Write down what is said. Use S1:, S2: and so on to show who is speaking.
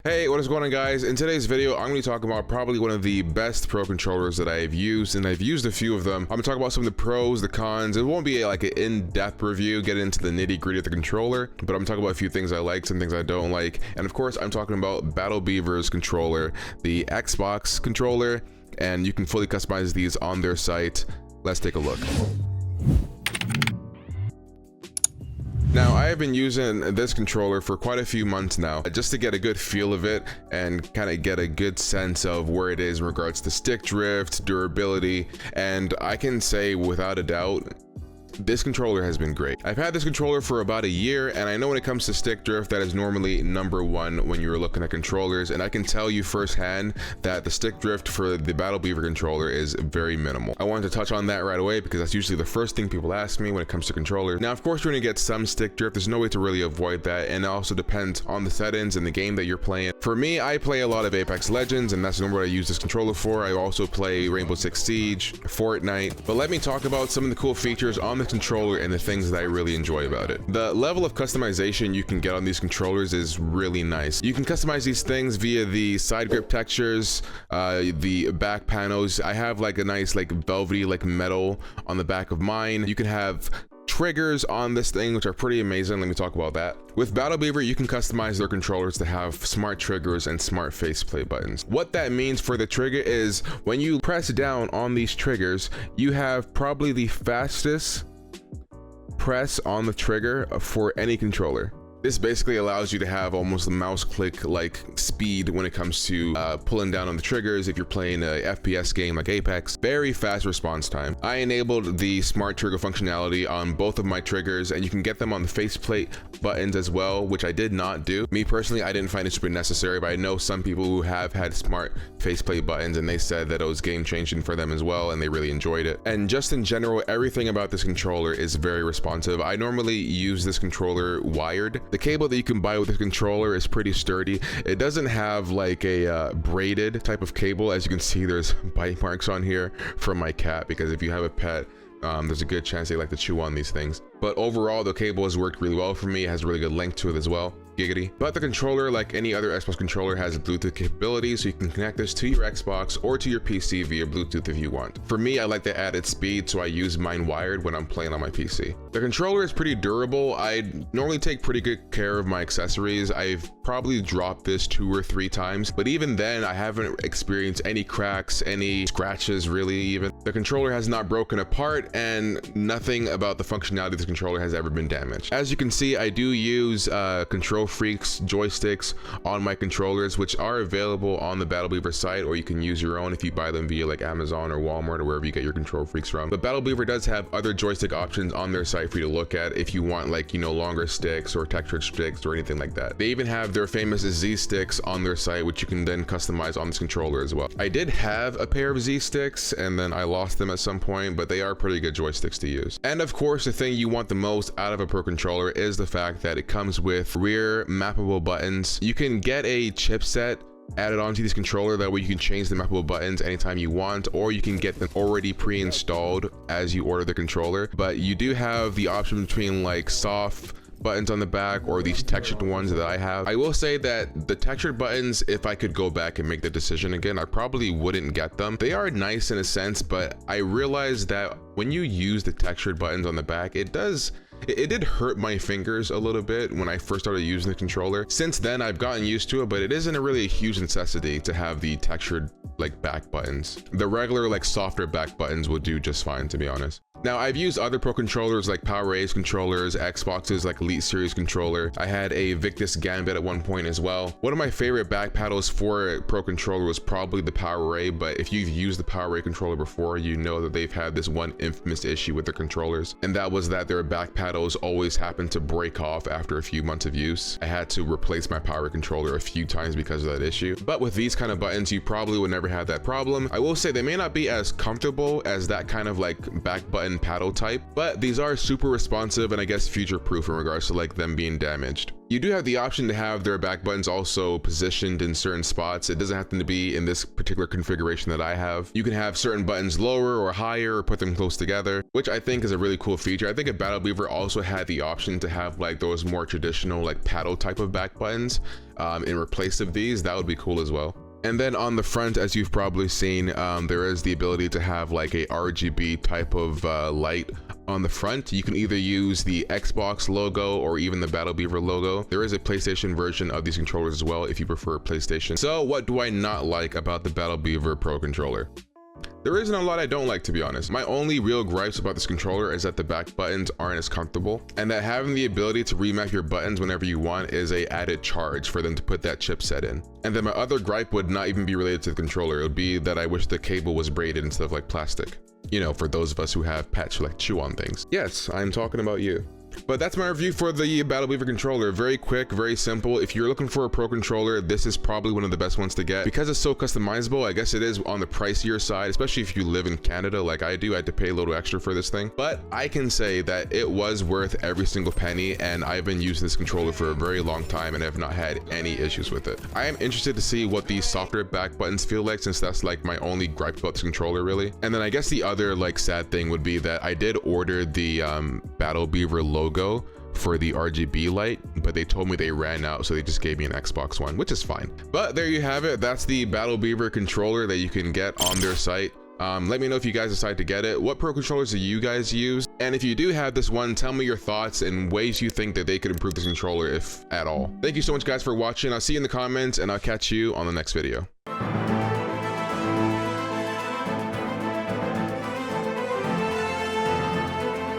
S1: Hey, what is going on, guys? In today's video, I'm going to talk about probably one of the best pro controllers that I've used, and I've used a few of them. I'm going to talk about some of the pros, the cons. It won't be like an in-depth review, get into the nitty-gritty of the controller, but I'm talking about a few things I like, some things I don't like, and of course, I'm talking about BattleBeaver's controller, the Xbox controller, and you can fully customize these on their site. Let's take a look. Now, I have been using this controller for quite a few months now, just to get a good feel of it and kind of get a good sense of where it is in regards to stick drift, durability, and I can say without a doubt, this controller has been great. I've had this controller for about a year, and I know when it comes to stick drift, that is normally #1 when you're looking at controllers, and I can tell you firsthand that the stick drift for the BattleBeaver controller is very minimal. I wanted to touch on that right away because that's usually the first thing people ask me when it comes to controllers. Now, of course, you're gonna get some stick drift. There's no way to really avoid that, and it also depends on the settings and the game that you're playing. For me, I play a lot of Apex Legends, and that's normally what I use this controller for. I also play Rainbow Six Siege, Fortnite, but let me talk about some of the cool features on the controller and the things that I really enjoy about it. The level of customization you can get on these controllers is really nice. You can customize these things via the side grip textures, the back panels. I have like a nice like velvety like metal on the back of mine. You can have triggers on this thing, which are pretty amazing. Let me talk about that. With BattleBeaver, you can customize their controllers to have smart triggers and smart faceplate buttons. What that means for the trigger is when you press down on these triggers, you have probably the fastest press on the trigger for any controller. This basically allows you to have almost a mouse click like speed when it comes to pulling down on the triggers if you're playing a FPS game like Apex. Very fast response time. I enabled the smart trigger functionality on both of my triggers, and you can get them on the faceplate buttons as well, which I did not do. Me personally, I didn't find it super necessary, but I know some people who have had smart faceplate buttons and they said that it was game changing for them as well, and they really enjoyed it. And just in general, everything about this controller is very responsive. I normally use this controller wired. The cable that you can buy with this controller is pretty sturdy. It doesn't have like a braided type of cable. As you can see, there's bite marks on here from my cat, because if you have a pet, there's a good chance they like to chew on these things. But overall, the cable has worked really well for me. It has a really good length to it as well. Giggity. But the controller, like any other Xbox controller, has Bluetooth capability, so you can connect this to your Xbox or to your PC via Bluetooth if you want. For me, I like the added speed, so I use mine wired when I'm playing on my PC. The controller is pretty durable. I normally take pretty good care of my accessories. I've probably dropped this 2 or 3 times, but even then, I haven't experienced any cracks, any scratches really even. The controller has not broken apart, and nothing about the functionality of the controller has ever been damaged. As you can see, I do use Control Freaks joysticks on my controllers, which are available on the BattleBeaver site, or you can use your own if you buy them via like Amazon or Walmart or wherever you get your Control Freaks from. But BattleBeaver does have other joystick options on their site for you to look at if you want, like, you know, longer sticks or textured sticks or anything like that. They even have their famous Z sticks on their site, which you can then customize on this controller as well. I did have a pair of Z sticks and then I lost them at some point, but they are pretty good joysticks to use. And of course, the thing you want the most out of a pro controller is the fact that it comes with rear mappable buttons. You can get a chipset added onto this controller, that way you can change the mappable buttons anytime you want, or you can get them already pre-installed as you order the controller. But you do have the option between like soft buttons on the back or these textured ones that I have. I will say that the textured buttons, if I could go back and make the decision again, I probably wouldn't get them. They are nice in a sense, but I realized that when you use the textured buttons on the back, it did hurt my fingers a little bit when I first started using the controller. Since then, I've gotten used to it, but it isn't really a huge necessity to have the textured like back buttons. The regular like softer back buttons would do just fine, to be honest. Now, I've used other pro controllers like PowerA's controllers, Xbox's like Elite Series controller. I had a Victus Gambit at one point as well. One of my favorite back paddles for a pro controller was probably the PowerA, but if you've used the PowerA controller before, you know that they've had this one infamous issue with their controllers, and that was that their back paddles always happen to break off after a few months of use. I had to replace my PowerA controller a few times because of that issue. But with these kind of buttons, you probably would never have that problem. I will say they may not be as comfortable as that kind of like back button button paddle type, but these are super responsive and I guess future proof in regards to like them being damaged. You do have the option to have their back buttons also positioned in certain spots. It doesn't have to be in this particular configuration that I have. You can have certain buttons lower or higher or put them close together, which I think is a really cool feature. I think a BattleBeaver also had the option to have like those more traditional like paddle type of back buttons in replace of these. That would be cool as well. And then on the front, as you've probably seen, there is the ability to have like a RGB type of light on the front. You can either use the Xbox logo or even the BattleBeaver logo. There is a PlayStation version of these controllers as well if you prefer PlayStation. So what do I not like about the BattleBeaver Pro controller? There isn't a lot I don't like, to be honest. My only real gripes about this controller is that the back buttons aren't as comfortable, and that having the ability to remap your buttons whenever you want is a added charge for them to put that chipset in. And then my other gripe would not even be related to the controller. It would be that I wish the cable was braided instead of like plastic. You know, for those of us who have pets who like chew on things. Yes, I'm talking about you. But that's my review for the BattleBeaver controller. Very quick, very simple. If you're looking for a pro controller, this is probably one of the best ones to get. Because it's so customizable, I guess it is on the pricier side, especially if you live in Canada like I do. I had to pay a little extra for this thing. But I can say that it was worth every single penny, and I've been using this controller for a very long time and have not had any issues with it. I am interested to see what these softer back buttons feel like, since that's like my only gripe about this controller really. And then I guess the other like sad thing would be that I did order the BattleBeaver logo for the RGB light, but they told me they ran out, so they just gave me an Xbox One, which is fine. But there you have it. That's the BattleBeaver controller that you can get on their site. Let me know if you guys decide to get it. What pro controllers do you guys use? And if you do have this one, tell me your thoughts and ways you think that they could improve this controller, if at all. Thank you so much guys for watching. I'll see you in the comments, and I'll catch you on the next video.